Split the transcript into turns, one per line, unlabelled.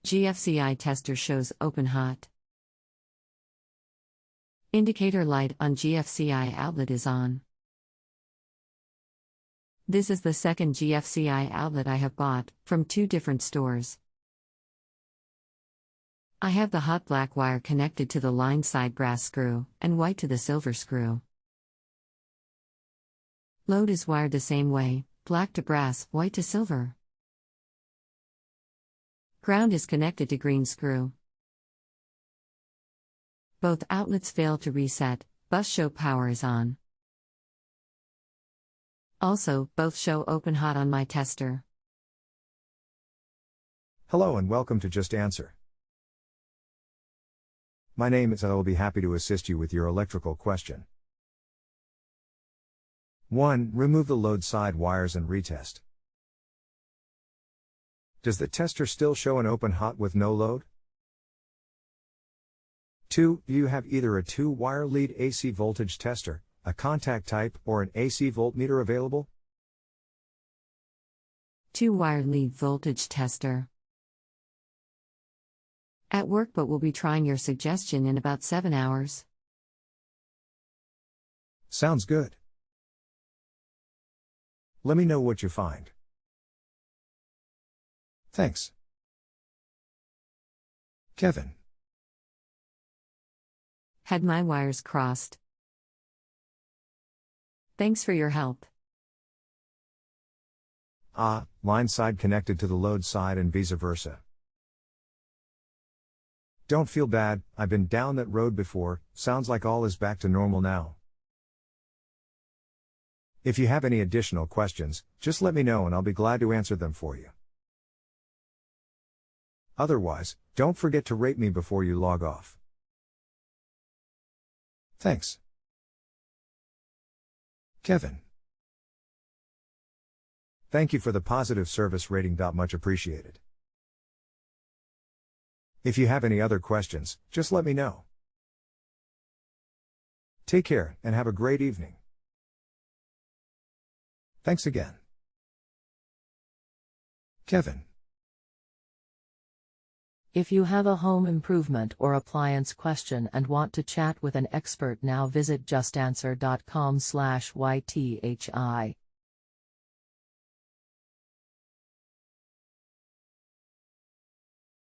GFCI tester shows open hot. Indicator light on GFCI outlet is on. This is the second GFCI outlet I have bought, from 2 different stores. I have the hot black wire connected to the line side brass screw, and white to the silver screw. Load is wired the same way, black to brass, white to silver. Ground is connected to green screw. Both outlets fail to reset, bus show power is on. Also, both show open hot on my tester.
Hello and welcome to Just Answer. My name is I will be happy to assist you with your electrical question. 1. Remove the load side wires and retest. Does the tester still show an open hot with no load? 2. Do you have either a 2-wire lead AC voltage tester, a contact type, or an AC voltmeter available?
2-wire lead voltage tester. At work, but we'll be trying your suggestion in about 7 hours.
Sounds good. Let me know what you find. Thanks. Kevin.
Had my wires crossed. Thanks for your help.
Line side connected to the load side and vice versa. Don't feel bad, I've been down that road before, sounds like all is back to normal now. If you have any additional questions, just let me know and I'll be glad to answer them for you. Otherwise, don't forget to rate me before you log off. Thanks. Kevin. Thank you for the positive service rating. Much appreciated. If you have any other questions, just let me know. Take care and have a great evening. Thanks again. Kevin.
If you have a home improvement or appliance question and want to chat with an expert, now visit JustAnswer.com/YTHI.